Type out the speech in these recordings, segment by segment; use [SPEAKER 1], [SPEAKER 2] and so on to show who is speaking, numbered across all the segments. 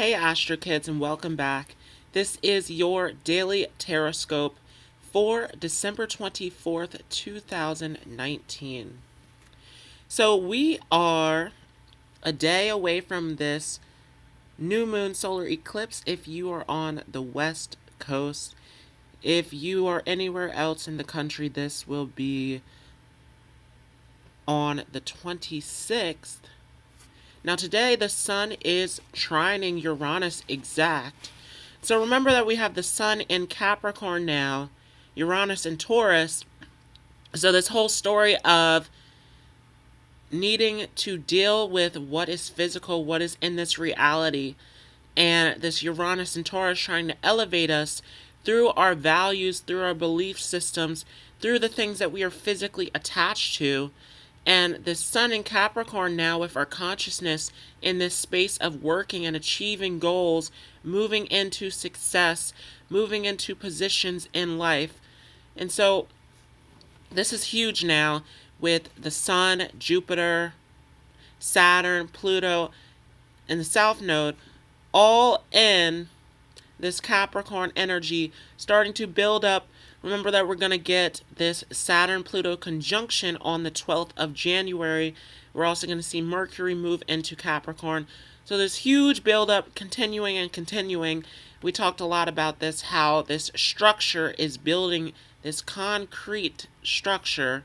[SPEAKER 1] Hey Astro Kids, and welcome back. This is your Daily Tarotscope for December 24th, 2019. So we are a day away from this new moon solar eclipse if you are on the West Coast. If you are anywhere else in the country, this will be on the 26th. Now today the sun is trining Uranus exact. So remember that we have the sun in Capricorn now, Uranus in Taurus. So this whole story of needing to deal with what is physical, what is in this reality, and this Uranus in Taurus trying to elevate us through our values, through our belief systems, through the things that we are physically attached to. And the sun in Capricorn now with our consciousness in this space of working and achieving goals, moving into success, moving into positions in life. And so this is huge now with the sun, Jupiter, Saturn, Pluto, and the South Node all in this Capricorn energy starting to build up. Remember that we're going to get this Saturn-Pluto conjunction on the 12th of January. We're also going to see Mercury move into Capricorn. So this huge buildup continuing and continuing. We talked a lot about this, how this structure is building, this concrete structure,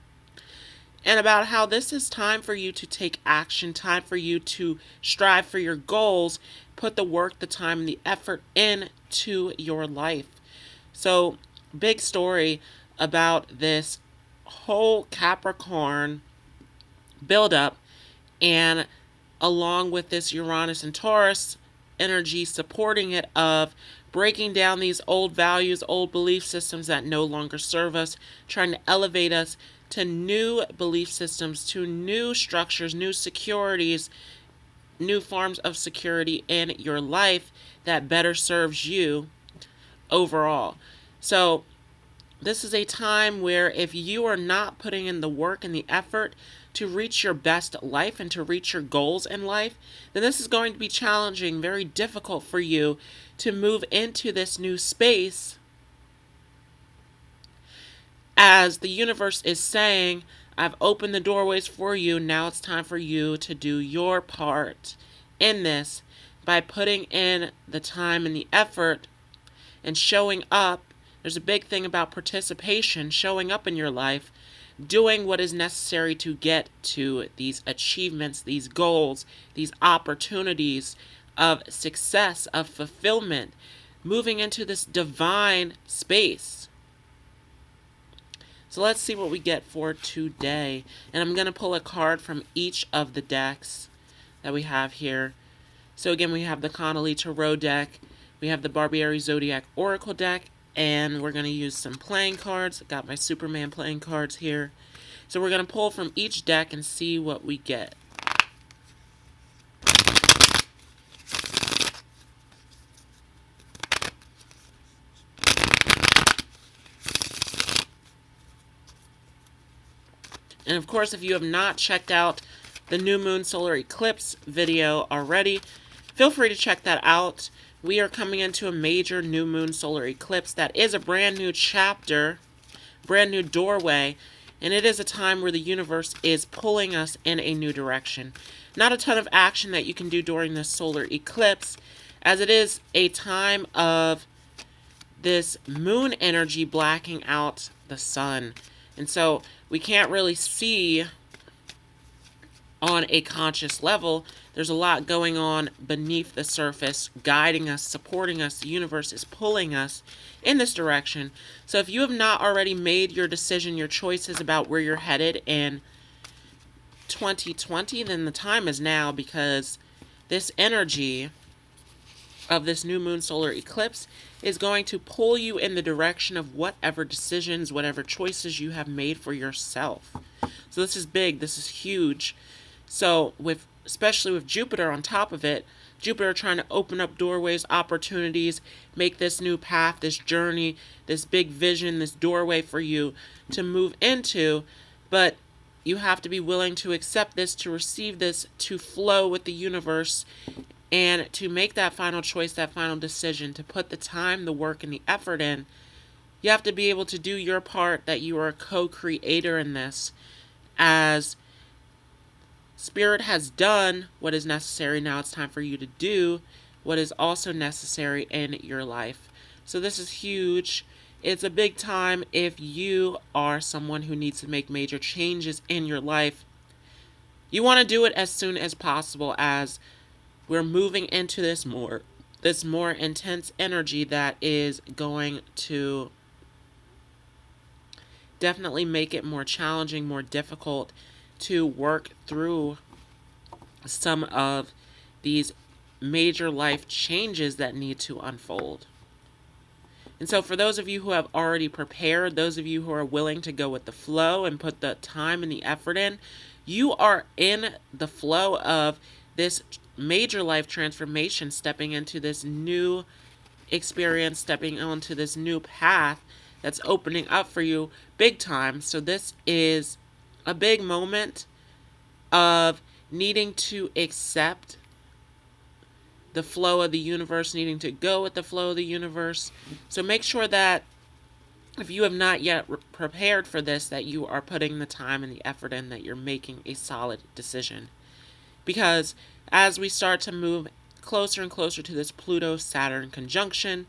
[SPEAKER 1] and about how this is time for you to take action, time for you to strive for your goals, put the work, the time, and the effort into your life. So big story about this whole Capricorn buildup, and along with this Uranus and Taurus energy supporting it, of breaking down these old values, old belief systems that no longer serve us, trying to elevate us to new belief systems, to new structures, new securities, new forms of security in your life that better serves you overall. So this is a time where if you are not putting in the work and the effort to reach your best life and to reach your goals in life, then this is going to be challenging, very difficult for you to move into this new space, as the universe is saying, I've opened the doorways for you. Now it's time for you to do your part in this by putting in the time and the effort and showing up. There's a big thing about participation, showing up in your life, doing what is necessary to get to these achievements, these goals, these opportunities of success, of fulfillment, moving into this divine space. So let's see what we get for today. And I'm going to pull a card from each of the decks that we have here. So again, we have the Daquan Tarot deck, we have the Barbieri Zodiac Oracle deck, and we're going to use some playing cards. I've got my Superman playing cards here. So we're going to pull from each deck and see what we get. And of course, if you have not checked out the new moon solar eclipse video already, feel free to check that out. We are coming into a major new moon solar eclipse that is a brand new chapter, brand new doorway, and it is a time where the universe is pulling us in a new direction. Not a ton of action that you can do during this solar eclipse, as it is a time of this moon energy blacking out the sun. And so we can't really see on a conscious level. There's a lot going on beneath the surface, guiding us, supporting us. The universe is pulling us in this direction. So if you have not already made your decision, your choices about where you're headed in 2020, then the time is now, because this energy of this new moon solar eclipse is going to pull you in the direction of whatever decisions, whatever choices you have made for yourself. So this is big, this is huge. So especially with Jupiter on top of it, Jupiter trying to open up doorways, opportunities, make this new path, this journey, this big vision, this doorway for you to move into. But you have to be willing to accept this, to receive this, to flow with the universe And to make that final choice, that final decision, to put the time, the work, and the effort in, you have to be able to do your part, that you are a co-creator in this. As Spirit has done what is necessary, now it's time for you to do what is also necessary in your life. So this is huge. It's a big time if you are someone who needs to make major changes in your life. You want to do it as soon as possible, as we're moving into this more intense energy that is going to definitely make it more challenging, more difficult to work through some of these major life changes that need to unfold. And so for those of you who have already prepared, those of you who are willing to go with the flow and put the time and the effort in, you are in the flow of this major life transformation, stepping into this new experience, stepping onto this new path that's opening up for you big time. So this is a big moment of needing to accept the flow of the universe, needing to go with the flow of the universe. So make sure that if you have not yet prepared for this, that you are putting the time and the effort in, that you're making a solid decision. Because as we start to move closer and closer to this Pluto-Saturn conjunction,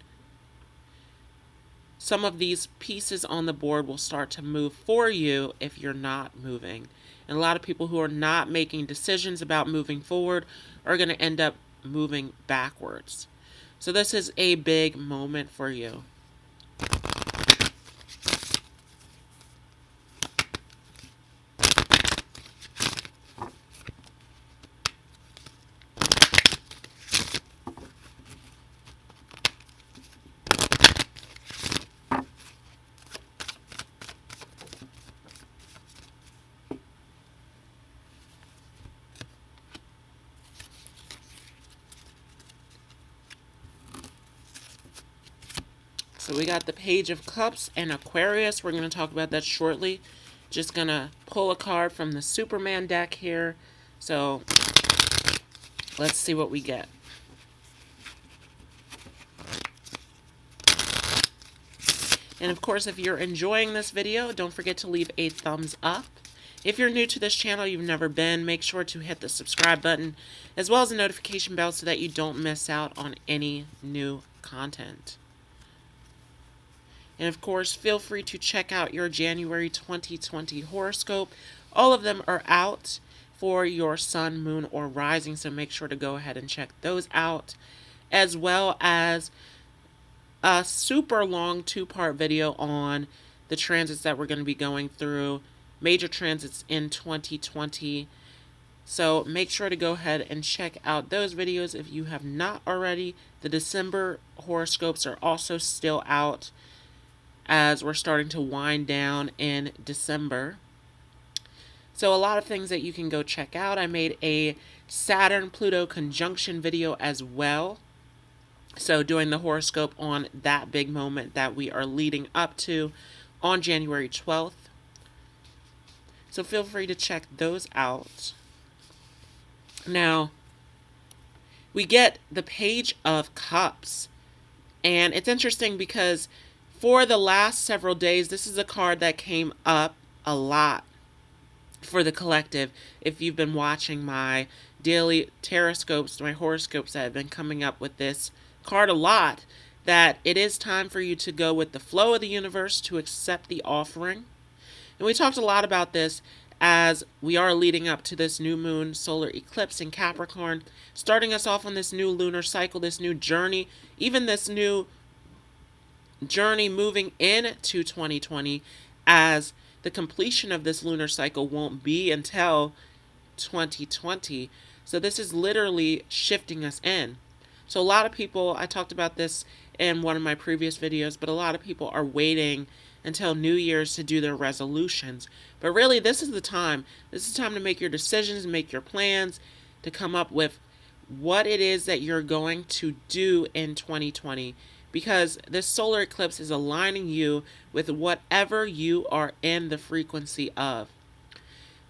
[SPEAKER 1] some of these pieces on the board will start to move for you if you're not moving. And a lot of people who are not making decisions about moving forward are going to end up moving backwards. So this is a big moment for you. So we got the Page of Cups and Aquarius. We're going to talk about that shortly. Just going to pull a card from the Superman deck here. So let's see what we get. And of course, if you're enjoying this video, don't forget to leave a thumbs up. If you're new to this channel, you've never been, make sure to hit the subscribe button as well as the notification bell so that you don't miss out on any new content. And of course, feel free to check out your January 2020 horoscope. All of them are out for your sun, moon, or rising, so make sure to go ahead and check those out, as well as a super long 2-part video on the transits that we're going to be going through, major transits in 2020. So make sure to go ahead and check out those videos if you have not already. The December horoscopes are also still out, as we're starting to wind down in December. So a lot of things that you can go check out. I made a Saturn-Pluto conjunction video as well. So doing the horoscope on that big moment that we are leading up to on January 12th. So feel free to check those out. Now, we get the Page of Cups. And it's interesting because for the last several days, this is a card that came up a lot for the collective. If you've been watching my daily tarotscopes, my horoscopes that have been coming up with this card a lot, that it is time for you to go with the flow of the universe, to accept the offering. And we talked a lot about this as we are leading up to this new moon solar eclipse in Capricorn, starting us off on this new lunar cycle, this new journey, even this new journey moving into 2020, as the completion of this lunar cycle won't be until 2020. So this is literally shifting us in. So a lot of people, I talked about this in one of my previous videos, but a lot of people are waiting until New Year's to do their resolutions. But really, this is the time. This is the time to make your decisions, make your plans, to come up with what it is that you're going to do in 2020. Because this solar eclipse is aligning you with whatever you are in the frequency of.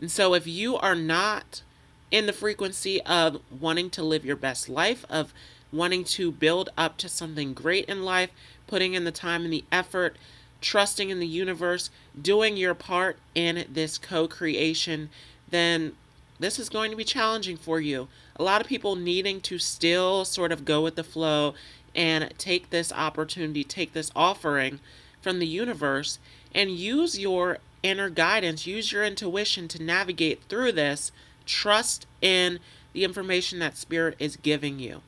[SPEAKER 1] And so if you are not in the frequency of wanting to live your best life, of wanting to build up to something great in life, putting in the time and the effort, trusting in the universe, doing your part in this co-creation, then this is going to be challenging for you. A lot of people needing to still sort of go with the flow and take this opportunity, take this offering from the universe, and use your inner guidance, use your intuition to navigate through this. Trust in the information that Spirit is giving you,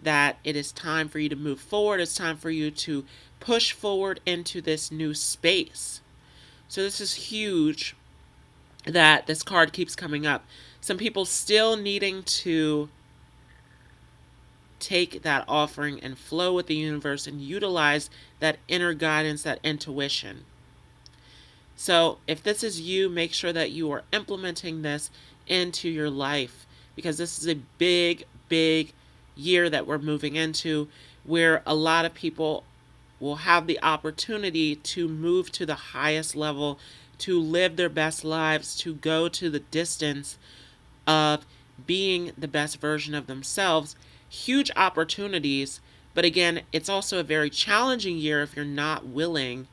[SPEAKER 1] that it is time for you to move forward. It's time for you to push forward into this new space. So this is huge that this card keeps coming up. Some people still needing to take that offering and flow with the universe and utilize that inner guidance, that intuition. So if this is you, make sure that you are implementing this into your life, because this is a big, big year that we're moving into, where a lot of people will have the opportunity to move to the highest level, to live their best lives, to go to the distance of being the best version of themselves. Huge opportunities, but again, it's also a very challenging year if you're not willing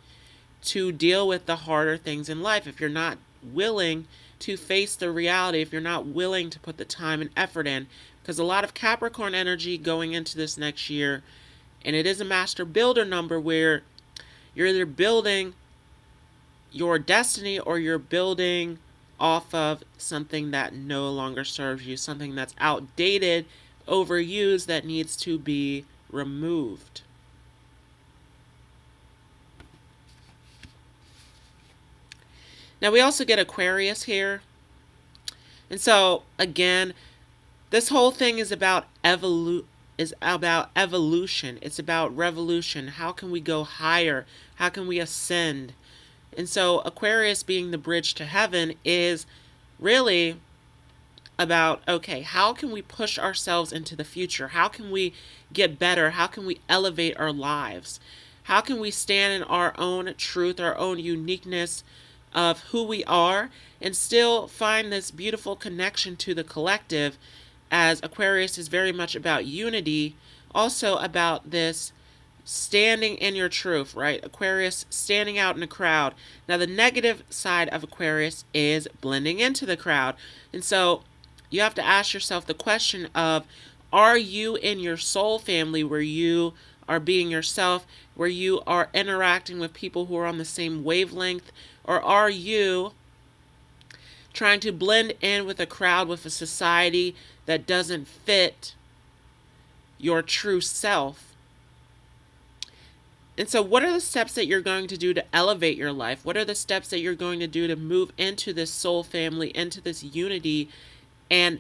[SPEAKER 1] to deal with the harder things in life, if you're not willing to face the reality, if you're not willing to put the time and effort in. Because a lot of Capricorn energy going into this next year, and it is a master builder number where you're either building your destiny or you're building off of something that no longer serves you, something that's outdated, overused, that needs to be removed. Now we also get Aquarius here. And so again, this whole thing is about evolution. It's about revolution. How can we go higher? How can we ascend? And so Aquarius, being the bridge to heaven, is really about, okay, how can we push ourselves into the future? How can we get better? How can we elevate our lives? How can we stand in our own truth, our own uniqueness of who we are, and still find this beautiful connection to the collective, as Aquarius is very much about unity, also about this standing in your truth, right? Aquarius standing out in a crowd. Now the negative side of Aquarius is blending into the crowd. And so you have to ask yourself the question of, are you in your soul family where you are being yourself, where you are interacting with people who are on the same wavelength, or are you trying to blend in with a crowd, with a society that doesn't fit your true self? And so what are the steps that you're going to do to elevate your life? What are the steps that you're going to do to move into this soul family, into this unity, and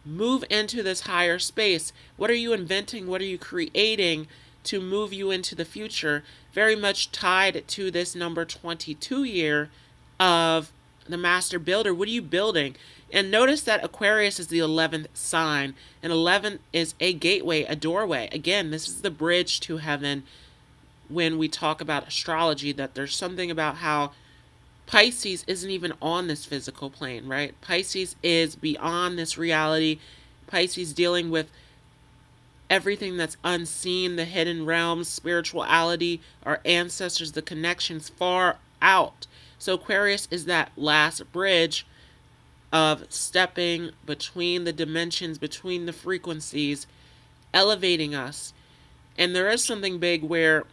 [SPEAKER 1] move into this higher space? What are you inventing? What are you creating to move you into the future? Very much tied to this number 22 year of the master builder. What are you building? And notice that Aquarius is the 11th sign, and 11 is a gateway, a doorway. Again, this is the bridge to heaven. When we talk about astrology, that there's something about how Pisces isn't even on this physical plane, right? Pisces is beyond this reality. Pisces dealing with everything that's unseen, the hidden realms, spirituality, our ancestors, the connections far out. So Aquarius is that last bridge of stepping between the dimensions, between the frequencies, elevating us. And there is something big where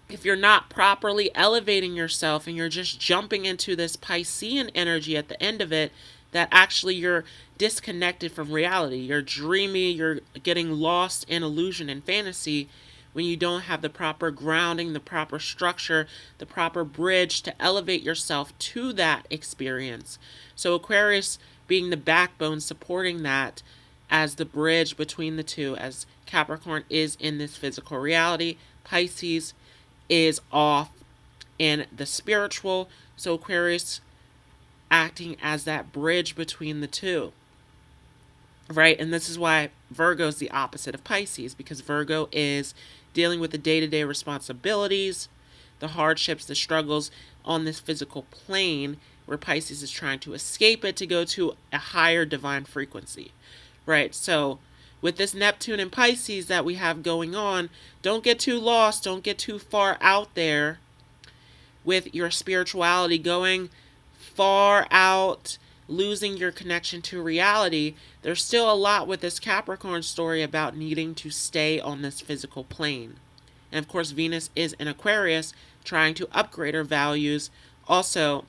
[SPEAKER 1] if you're not properly elevating yourself and you're just jumping into this Piscean energy at the end of it, that actually you're disconnected from reality. You're dreamy, you're getting lost in illusion and fantasy when you don't have the proper grounding, the proper structure, the proper bridge to elevate yourself to that experience. So Aquarius being the backbone, supporting that as the bridge between the two, as Capricorn is in this physical reality, Pisces is off in the spiritual. So Aquarius acting as that bridge between the two, right? And this is why Virgo is the opposite of Pisces, because Virgo is dealing with the day-to-day responsibilities, the hardships, the struggles on this physical plane, where Pisces is trying to escape it to go to a higher divine frequency, right? So with this Neptune and Pisces that we have going on, don't get too lost, don't get too far out there with your spirituality, going far out, losing your connection to reality. There's still a lot with this Capricorn story about needing to stay on this physical plane. And of course, Venus is in Aquarius, trying to upgrade her values. Also,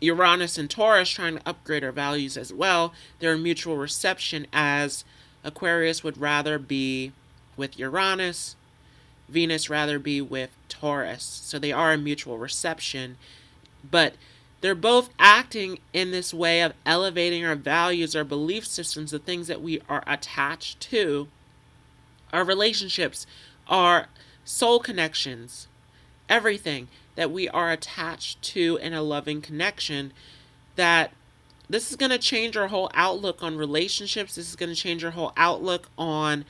[SPEAKER 1] Uranus and Taurus trying to upgrade our values as well. They're in mutual reception, as Aquarius would rather be with Uranus, Venus rather be with Taurus. So they are in mutual reception, but they're both acting in this way of elevating our values, our belief systems, the things that we are attached to, our relationships, our soul connections, everything that we are attached to in a loving connection. That this is going to change our whole outlook on relationships. This is going to change our whole outlook on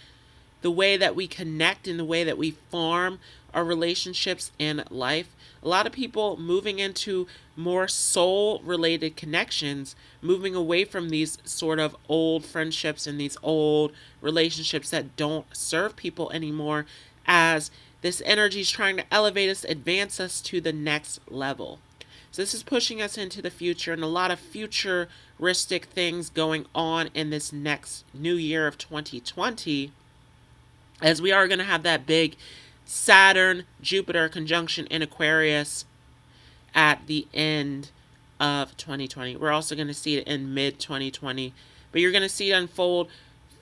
[SPEAKER 1] the way that we connect and the way that we form our relationships in life. A lot of people moving into more soul-related connections, moving away from these sort of old friendships and these old relationships that don't serve people anymore, as this energy is trying to elevate us, advance us to the next level. So this is pushing us into the future, and a lot of futuristic things going on in this next new year of 2020, as we are going to have that big Saturn-Jupiter conjunction in Aquarius at the end of 2020. We're also going to see it in mid-2020, but you're going to see it unfold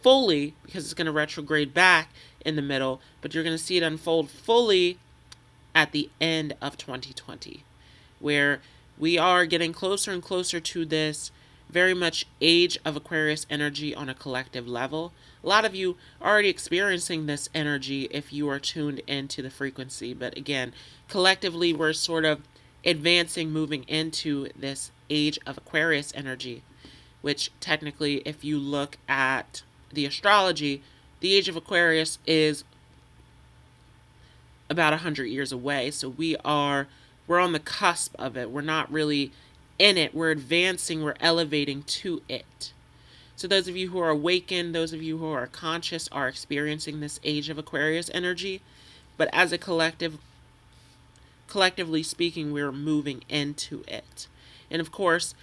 [SPEAKER 1] fully, because it's going to retrograde back in the middle, but you're going to see it unfold fully at the end of 2020, where we are getting closer and closer to this very much age of Aquarius energy on a collective level. A lot of you are already experiencing this energy if you are tuned into the frequency, but again, collectively we're sort of advancing, moving into this age of Aquarius energy, which technically, if you look at the astrology, the age of Aquarius is about 100 years away. So we're on the cusp of it. We're not really in it. We're advancing, we're elevating to it. So those of you who are awakened, those of you who are conscious, are experiencing this age of Aquarius energy. But as a collectively speaking, we're moving into it. And of course,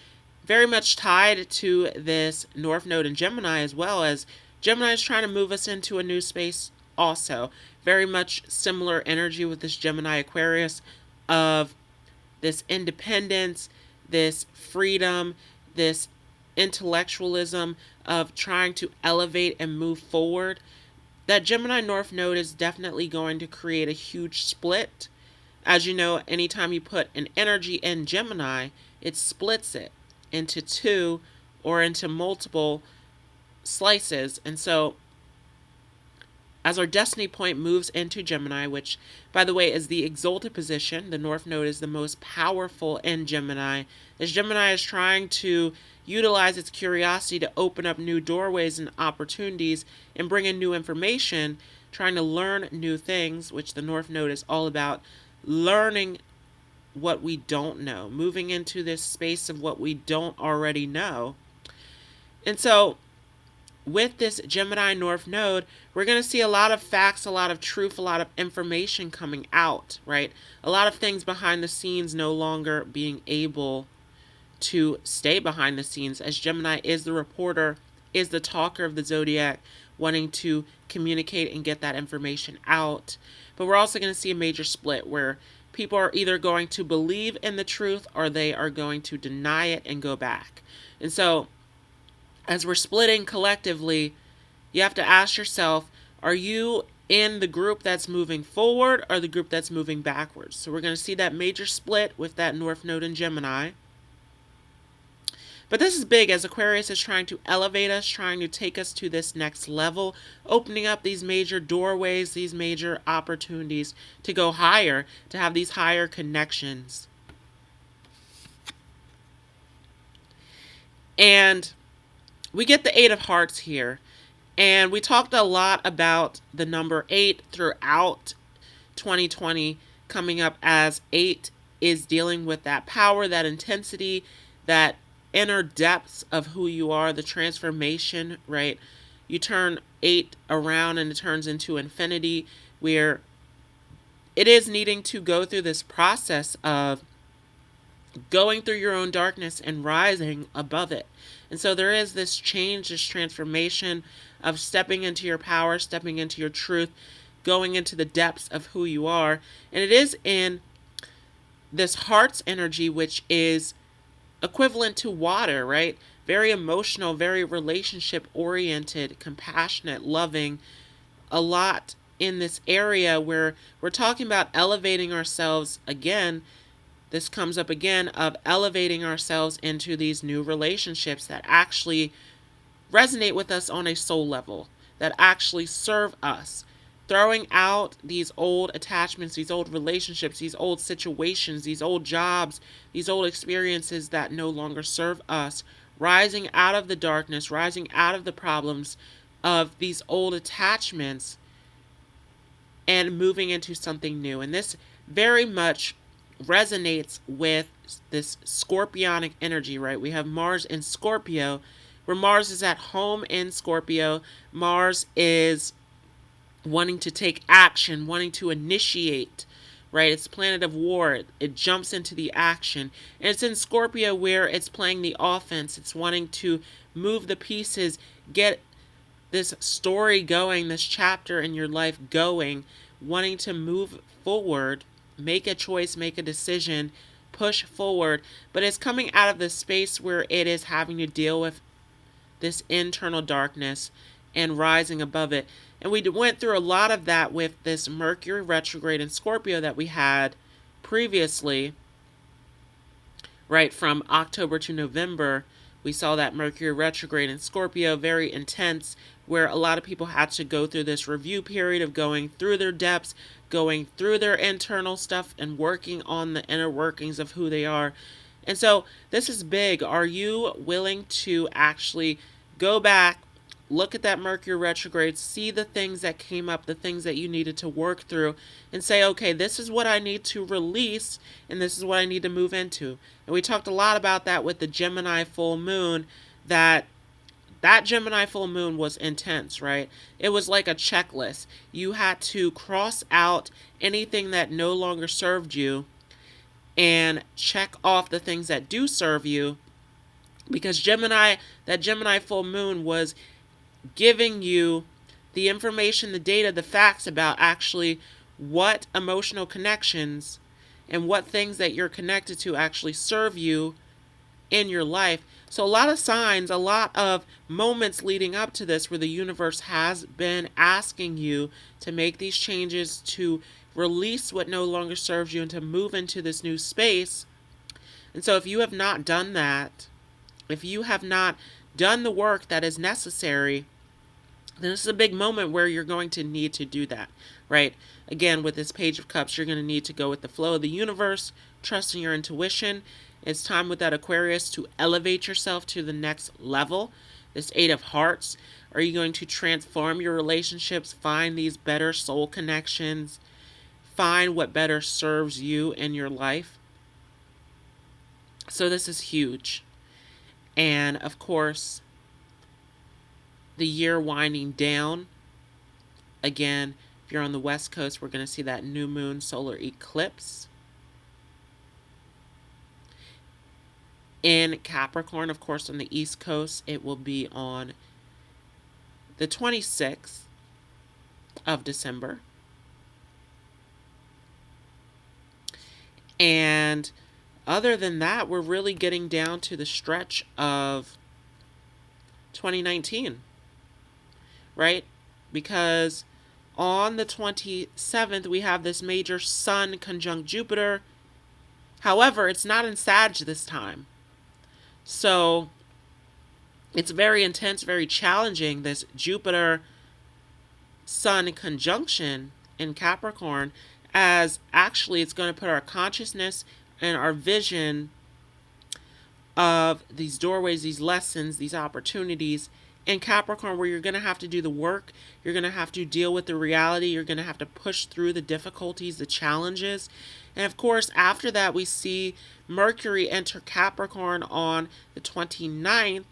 [SPEAKER 1] very much tied to this North Node in Gemini, as well, as Gemini is trying to move us into a new space also. Very much similar energy with this Gemini Aquarius of this independence, this freedom, this intellectualism of trying to elevate and move forward. That Gemini North Node is definitely going to create a huge split. As you know, anytime you put an energy in Gemini, it splits it into two or into multiple slices. And so as our destiny point moves into Gemini, which, by the way, is the exalted position, the North Node is the most powerful in Gemini, as Gemini is trying to utilize its curiosity to open up new doorways and opportunities and bring in new information, trying to learn new things, which the North Node is all about, learning what we don't know, moving into this space of what we don't already know. And so with this Gemini North Node, we're going to see a lot of facts, a lot of truth, a lot of information coming out, right? A lot of things behind the scenes no longer being able to stay behind the scenes, as Gemini is the reporter, is the talker of the zodiac, wanting to communicate and get that information out. But we're also going to see a major split where people are either going to believe in the truth or they are going to deny it and go back. And so as we're splitting collectively, you have to ask yourself, are you in the group that's moving forward or the group that's moving backwards? So we're going to see that major split with that North Node in Gemini. But this is big, as Aquarius is trying to elevate us, trying to take us to this next level, opening up these major doorways, these major opportunities to go higher, to have these higher connections. And we get the Eight of Hearts here. And we talked a lot about the number 8 throughout 2020, coming up as 8 is dealing with that power, that intensity, that inner depths of who you are, the transformation, right? You turn 8 around and it turns into infinity, where it is needing to go through this process of going through your own darkness and rising above it. And so there is this change, this transformation of stepping into your power, stepping into your truth, going into the depths of who you are. And it is in this heart's energy, which is equivalent to water, right? Very emotional, very relationship oriented, compassionate, loving. A lot in this area where we're talking about elevating ourselves again. This comes up again of elevating ourselves into these new relationships that actually resonate with us on a soul level, that actually serve us. Throwing out these old attachments, these old relationships, these old situations, these old jobs, these old experiences that no longer serve us. Rising out of the darkness, rising out of the problems of these old attachments and moving into something new. And this very much resonates with this scorpionic energy, right? We have Mars in Scorpio, where Mars is at home in Scorpio. Mars is wanting to take action, wanting to initiate, right? It's planet of war. It jumps into the action. And it's in Scorpio where it's playing the offense. It's wanting to move the pieces, get this story going, this chapter in your life going, wanting to move forward, make a choice, make a decision, push forward. But it's coming out of this space where it is having to deal with this internal darkness and rising above it. And we went through a lot of that with this Mercury retrograde in Scorpio that we had previously, right? From October to November, we saw that Mercury retrograde in Scorpio, very intense, where a lot of people had to go through this review period of going through their depths, going through their internal stuff, and working on the inner workings of who they are. And so this is big. Are you willing to actually go back, look at that Mercury retrograde, see the things that came up, the things that you needed to work through, and say, okay, this is what I need to release, and this is what I need to move into. And we talked a lot about that with the Gemini full moon, that Gemini full moon was intense, right? It was like a checklist. You had to cross out anything that no longer served you and check off the things that do serve you, because that Gemini full moon was giving you the information, the data, the facts about actually what emotional connections and what things that you're connected to actually serve you in your life. So a lot of signs, a lot of moments leading up to this where the universe has been asking you to make these changes, to release what no longer serves you, and to move into this new space. And so if you have not done that, if you have not done the work that is necessary, then this is a big moment where you're going to need to do that, right? Again, with this Page of Cups, you're going to need to go with the flow of the universe, trust in your intuition. It's time with that Aquarius to elevate yourself to the next level. This Eight of Hearts, are you going to transform your relationships, find these better soul connections, find what better serves you in your life? So this is huge. And of course, the year winding down. Again, if you're on the West Coast, we're going to see that new moon solar eclipse. In Capricorn, of course, on the East Coast, it will be on the 26th of December. And other than that, we're really getting down to the stretch of 2019, right? Because on the 27th, we have this major Sun conjunct Jupiter. However, it's not in Sag this time. So it's very intense, very challenging, this Jupiter-Sun conjunction in Capricorn, as actually it's going to put our consciousness and our vision of these doorways, these lessons, these opportunities in Capricorn where you're going to have to do the work, you're going to have to deal with the reality, you're going to have to push through the difficulties, the challenges. And of course, after that, we see Mercury enter Capricorn on the 29th,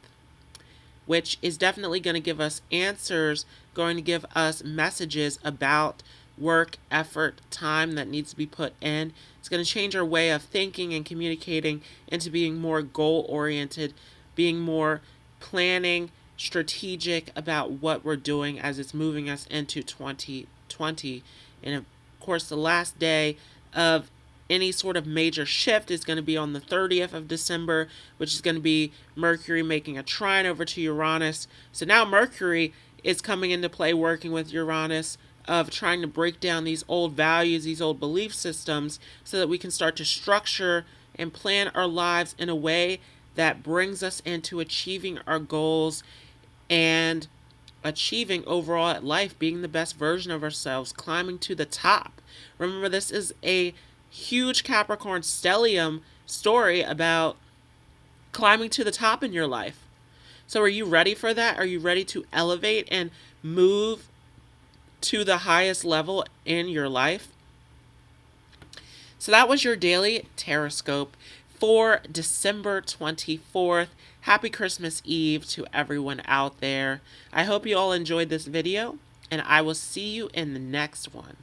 [SPEAKER 1] which is definitely going to give us answers, going to give us messages about work, effort, time that needs to be put in. It's going to change our way of thinking and communicating into being more goal-oriented, being more planning, strategic about what we're doing as it's moving us into 2020. And of course, the last day of any sort of major shift is going to be on the 30th of December, which is going to be Mercury making a trine over to Uranus. So now Mercury is coming into play, working with Uranus, of trying to break down these old values, these old belief systems, so that we can start to structure and plan our lives in a way that brings us into achieving our goals and achieving overall at life, being the best version of ourselves, climbing to the top. Remember, this is a huge Capricorn stellium story about climbing to the top in your life. So are you ready for that? Are you ready to elevate and move to the highest level in your life? So that was your daily Tarotscope for December 24th. Happy Christmas Eve to everyone out there. I hope you all enjoyed this video, and I will see you in the next one.